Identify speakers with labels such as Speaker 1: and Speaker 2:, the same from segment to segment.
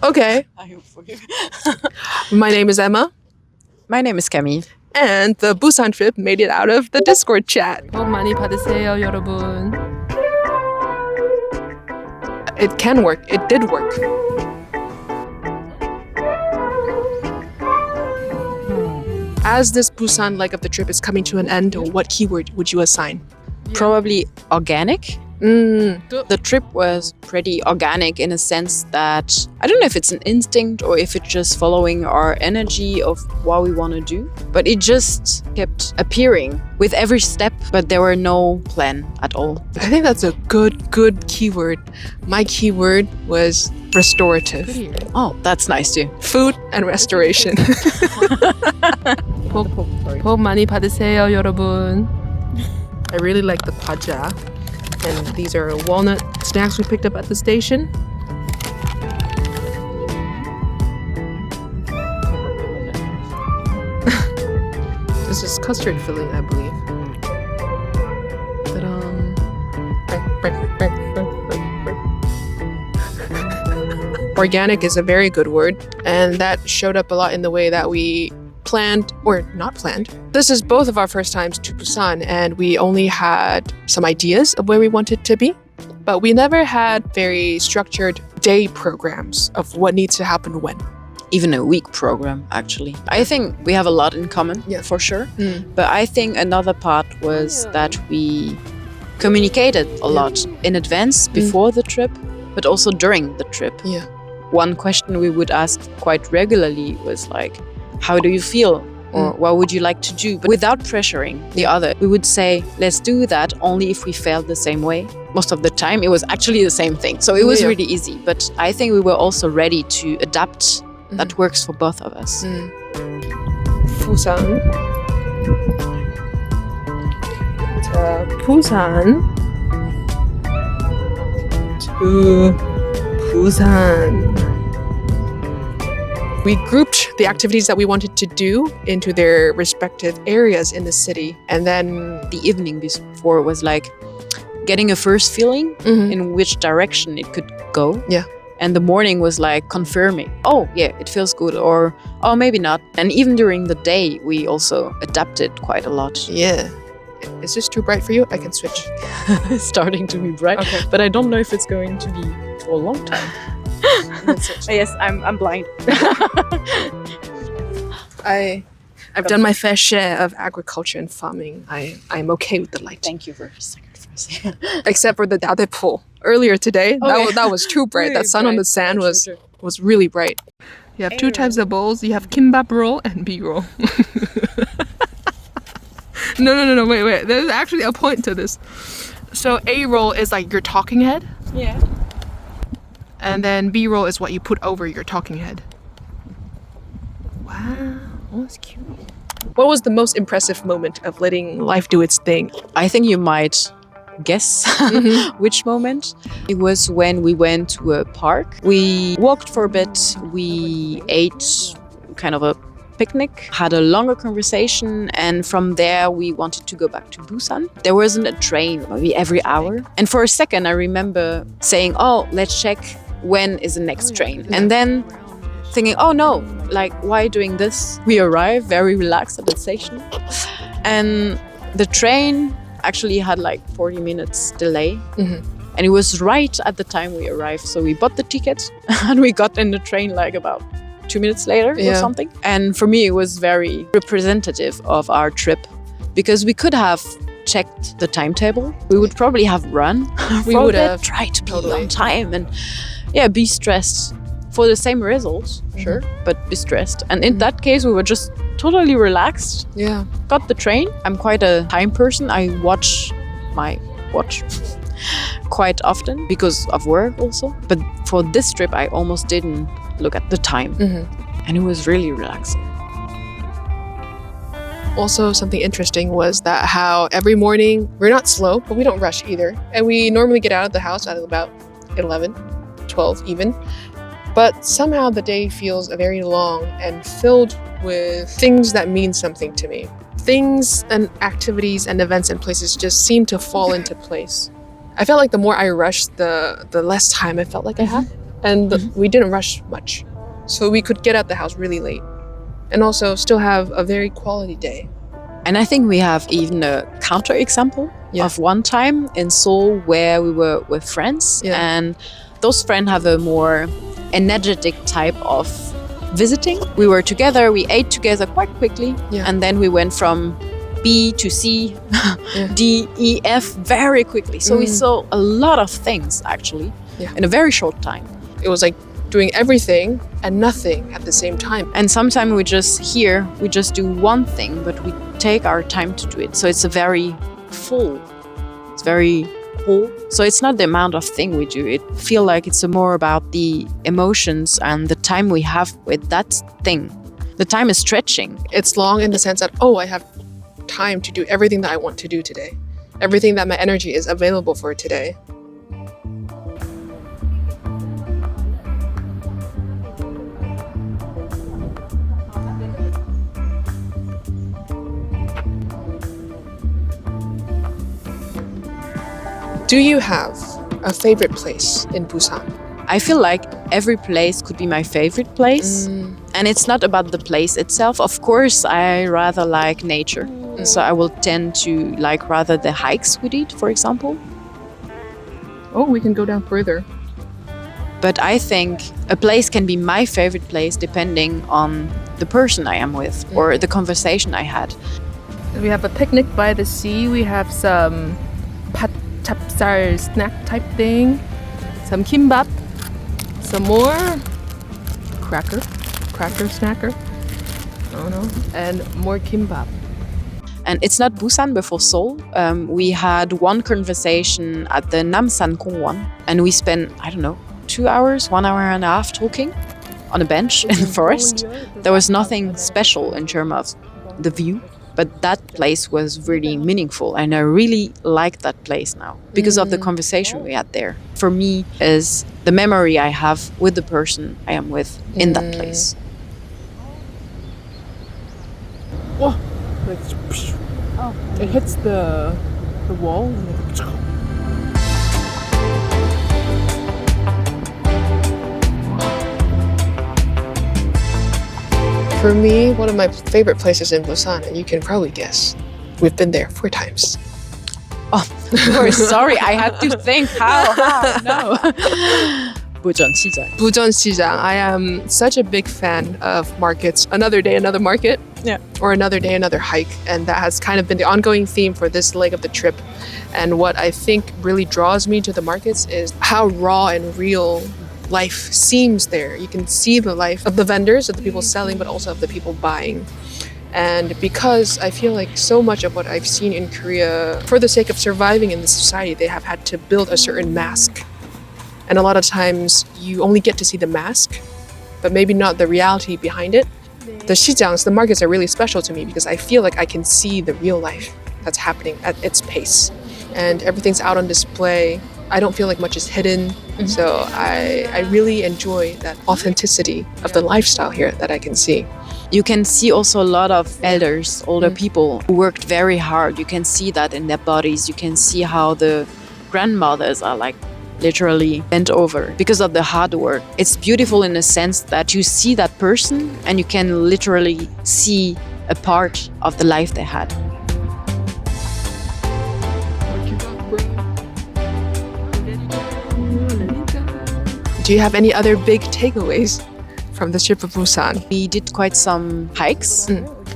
Speaker 1: Okay.
Speaker 2: I hope for you.
Speaker 1: My name is Emma.
Speaker 2: My name is Camille.
Speaker 1: And the Busan trip made it out of the Discord chat. 복 많이 받으세요, 여러분. It can work. It did work. As this Busan leg of the trip is coming to an end, what keyword would you assign?
Speaker 2: Probably organic. The trip was pretty organic in a sense that I don't know if it's an instinct or if it's just following our energy of what we want to do, but it just kept appearing with every step, but there were no plan at all.
Speaker 1: I think that's a good keyword. My keyword was restorative.
Speaker 2: Oh, that's nice too.
Speaker 1: Food and restoration. 복 많이 받으세요, 여러분. I really like the paja. And these are walnut snacks we picked up at the station. This is custard filling, I believe. Organic is a very good word, and that showed up a lot in the way that we planned or not planned. This is both of our first times to Busan, and we only had some ideas of where we wanted to be, but we never had very structured day programs of what needs to happen when.
Speaker 2: Even a week program, actually. I think we have a lot in common, for sure. But I think another part was that we communicated a lot in advance before the trip, but also during the trip.
Speaker 1: Yeah.
Speaker 2: One question we would ask quite regularly was like, how do you feel? Or what would you like to do? But without pressuring the other. We would say, let's do that only if we felt the same way. Most of the time, it was actually the same thing. So it was really easy. But I think we were also ready to adapt. That works for both of us.
Speaker 1: Busan. Busan. To Busan. We grouped the activities that we wanted to do into their respective areas in the city. And then
Speaker 2: the evening before was like getting a first feeling in which direction it could go.
Speaker 1: Yeah.
Speaker 2: And the morning was like confirming, oh yeah, it feels good, or oh, maybe not. And even during the day, we also adapted quite a lot.
Speaker 1: Yeah. Is this too bright for you? I can switch.
Speaker 2: It's starting to be bright, but I don't know if it's going to be for a long time. Yes, I'm blind.
Speaker 1: I've done my fair share of agriculture and farming. I'm okay with the light.
Speaker 2: Thank you for sacrificing.
Speaker 1: Except for the Dade pool. Earlier today, that was too bright. That sun on the sand was really bright. You have two types of bowls. You have kimbap roll and B roll. No, wait. There's actually a point to this. So A roll is like your talking head.
Speaker 2: Yeah.
Speaker 1: And then B-roll is what you put over your talking head. Wow, that's cute. What was the most impressive moment of letting life do its thing?
Speaker 2: I think you might guess which moment. It was when we went to a park. We walked for a bit. We ate kind of a picnic, had a longer conversation, and from there we wanted to go back to Busan. There wasn't a train maybe every hour. And for a second I remember saying, oh, let's check when is the next train. And then thinking, oh no, like why doing this? We arrived very relaxed at the station. And the train actually had like 40 minutes delay. And it was right at the time we arrived. So we bought the ticket and we got in the train like about 2 minutes later or something. And for me, it was very representative of our trip because we could have checked the timetable. We would probably have run.
Speaker 1: We would have
Speaker 2: tried to be on time and be stressed for the same results, sure, but be stressed. And in that case, we were just totally relaxed.
Speaker 1: Yeah.
Speaker 2: Got the train. I'm quite a time person. I watch my watch quite often because of work also. But for this trip, I almost didn't look at the time. And it was really relaxing.
Speaker 1: Also, something interesting was that how every morning, we're not slow, but we don't rush either. And we normally get out of the house at about 11, 12 even. But somehow the day feels very long and filled with things that mean something to me. Things and activities and events and places just seem to fall into place. I felt like the more I rushed, the less time I felt like I had. and we didn't rush much. So we could get out the house really late and also still have a very quality day.
Speaker 2: And I think we have even a counter example of one time in Seoul where we were with friends, and those friends have a more energetic type of visiting. We were together, we ate together quite quickly, and then we went from B to C, D, E, F very quickly. So we saw a lot of things actually in a very short time.
Speaker 1: It was like doing everything and nothing at the same time.
Speaker 2: And sometimes we just do one thing, but we take our time to do it. So it's very whole. So it's not the amount of thing we do. It feel like it's more about the emotions and the time we have with that thing. The time is stretching.
Speaker 1: It's long in the sense that, I have time to do everything that I want to do today. Everything that my energy is available for today. Do you have a favorite place in Busan?
Speaker 2: I feel like every place could be my favorite place. And it's not about the place itself. Of course, I rather like nature. So I will tend to like rather the hikes we did, for example.
Speaker 1: Oh, we can go down further.
Speaker 2: But I think a place can be my favorite place depending on the person I am with or the conversation I had.
Speaker 3: We have a picnic by the sea. We have some chapsal snack type thing, some kimbap, some more cracker snacker, I don't know, and more kimbap.
Speaker 2: And it's not Busan before Seoul. We had one conversation at the Namsan Gongwon, and we spent, 2 hours, 1 hour and a half talking on a bench in the forest. There was nothing special in terms of the view, but that place was really meaningful, and I really like that place now because of the conversation we had there. For me, is the memory I have with the person I am with in that place.
Speaker 3: Whoa! It hits the wall.
Speaker 1: For me, one of my favorite places in Busan, and you can probably guess, we've been there 4 times.
Speaker 2: Oh, sorry, I had to think how, no.
Speaker 1: Busan Sijang. I am such a big fan of markets. Another day, another market. Or another day, another hike. And that has kind of been the ongoing theme for this leg of the trip. And what I think really draws me to the markets is how raw and real life seems there. You can see the life of the vendors, of the people selling, but also of the people buying. And because I feel like so much of what I've seen in Korea, for the sake of surviving in this society, they have had to build a certain mask. And a lot of times you only get to see the mask, but maybe not the reality behind it. The Shijangs, the markets, are really special to me because I feel like I can see the real life that's happening at its pace. And everything's out on display. I don't feel like much is hidden. So I really enjoy that authenticity of the lifestyle here that I can see.
Speaker 2: You can see also a lot of elders, older people who worked very hard. You can see that in their bodies. You can see how the grandmothers are like literally bent over because of the hard work. It's beautiful in a sense that you see that person and you can literally see a part of the life they had.
Speaker 1: Do you have any other big takeaways from the trip of Busan?
Speaker 2: We did quite some hikes.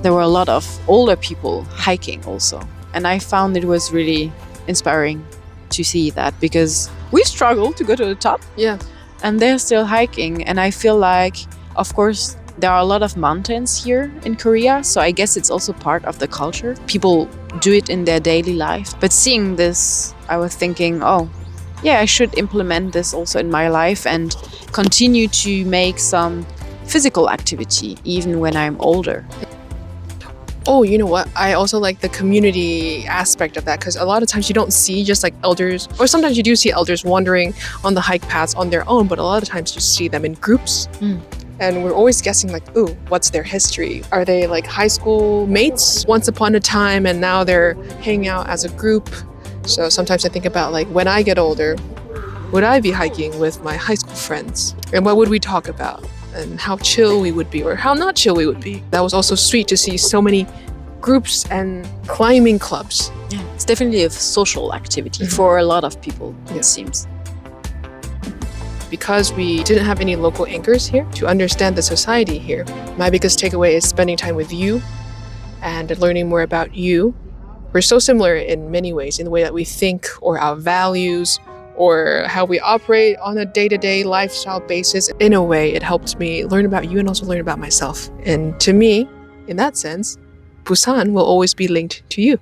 Speaker 2: There were a lot of older people hiking also. And I found it was really inspiring to see that because we struggled to go to the top.
Speaker 1: Yeah.
Speaker 2: And they're still hiking. And I feel like, of course, there are a lot of mountains here in Korea. So I guess it's also part of the culture. People do it in their daily life. But seeing this, I was thinking, I should implement this also in my life and continue to make some physical activity even when I'm older.
Speaker 1: Oh, you know what? I also like the community aspect of that because a lot of times you don't see just like elders, or sometimes you do see elders wandering on the hike paths on their own, but a lot of times you see them in groups. And we're always guessing like, ooh, what's their history? Are they like high school mates once upon a time and now they're hanging out as a group? So sometimes I think about like when I get older, would I be hiking with my high school friends. And what would we talk about? And how chill we would be, or how not chill we would be. That was also sweet to see so many groups and climbing clubs.
Speaker 2: Yeah, it's definitely a social activity for a lot of people, it seems.
Speaker 1: Because we didn't have any local anchors here to understand the society here, my biggest takeaway is spending time with you and learning more about you. We're so similar in many ways, in the way that we think, or our values, or how we operate on a day-to-day lifestyle basis. In a way, it helped me learn about you and also learn about myself. And to me, in that sense, Busan will always be linked to you.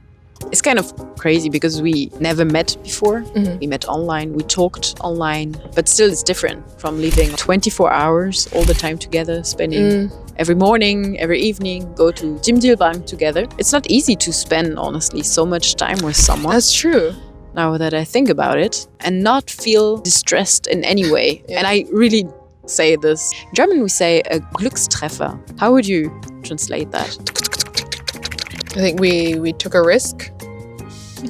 Speaker 2: It's kind of crazy because we never met before. We met online, we talked online, but still it's different from living 24 hours all the time together, spending every morning, every evening, go to Jimjilbang together. It's not easy to spend, honestly, so much time with someone.
Speaker 1: That's true.
Speaker 2: Now that I think about it, and not feel distressed in any way. And I really say this. In German, we say a Glückstreffer. How would you translate that?
Speaker 1: I think we took a risk.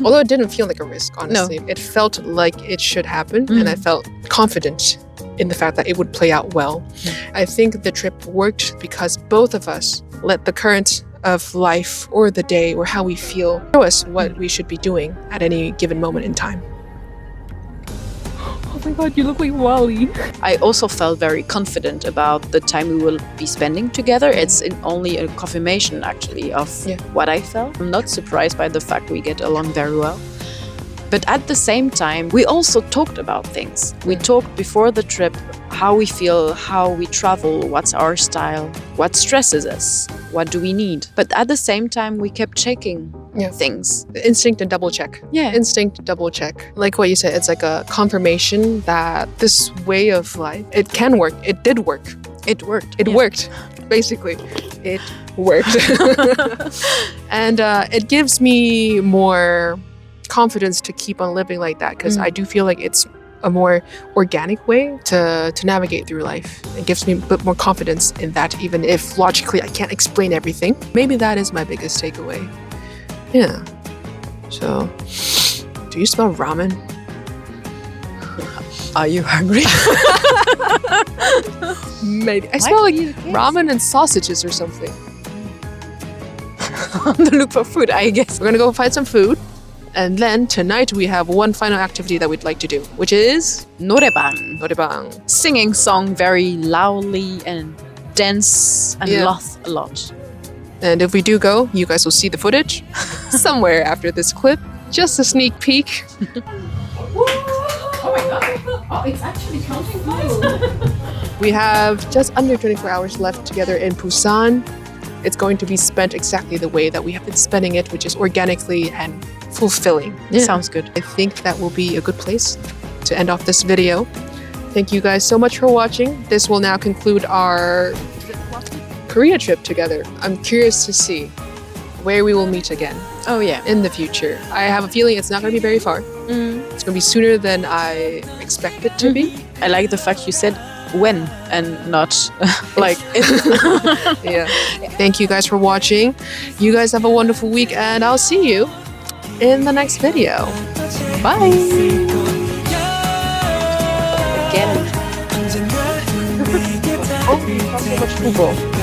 Speaker 1: Although it didn't feel like a risk, honestly.
Speaker 2: No.
Speaker 1: It felt like it should happen, and I felt confident in the fact that it would play out well. I think the trip worked because both of us let the current of life or the day or how we feel show us what we should be doing at any given moment in time.
Speaker 3: Oh my god, you look like Wally.
Speaker 2: I also felt very confident about the time we will be spending together. It's only a confirmation, actually, of what I felt. I'm not surprised by the fact we get along very well. But at the same time, we also talked about things. We talked before the trip how we feel, how we travel, what's our style, what stresses us, what do we need. But at the same time, we kept checking things.
Speaker 1: Instinct and double check.
Speaker 2: Yeah.
Speaker 1: Instinct, double check. Like what you said, it's like a confirmation that this way of life, it can work. It did work.
Speaker 2: It worked.
Speaker 1: It worked, basically. It worked. And it gives me more confidence to keep on living like that, because I do feel like it's a more organic way to navigate through life. It gives me a bit more confidence in that, even if logically I can't explain everything. Maybe that is my biggest takeaway. Yeah. So, do you smell ramen?
Speaker 2: Are you hungry?
Speaker 1: Maybe. I smell like ramen and sausages or something.
Speaker 2: On the look for food, I guess.
Speaker 1: We're gonna go find some food. And then tonight we have one final activity that we'd like to do, which is
Speaker 2: Norebang.
Speaker 1: Norebang.
Speaker 2: Singing song very loudly and dance and laugh a lot.
Speaker 1: And if we do go, you guys will see the footage somewhere after this clip. Just a sneak peek.
Speaker 3: Oh my god. Oh, it's actually counting down.
Speaker 1: We have just under 24 hours left together in Busan. It's going to be spent exactly the way that we have been spending it, which is organically and fulfilling.
Speaker 2: Sounds good.
Speaker 1: I think that will be a good place to end off this video. Thank you guys so much for watching. This will now conclude our Korea trip together. I'm curious to see where we will meet again.
Speaker 2: Oh yeah.
Speaker 1: In the future. I have a feeling it's not going to be very far. It's going to be sooner than I expect it to be.
Speaker 2: I like the fact you said when and not like if.
Speaker 1: Yeah. Thank you guys for watching. You guys have a wonderful week, and I'll see you in the next video. Bye.
Speaker 2: Again.
Speaker 1: Oh, so much football.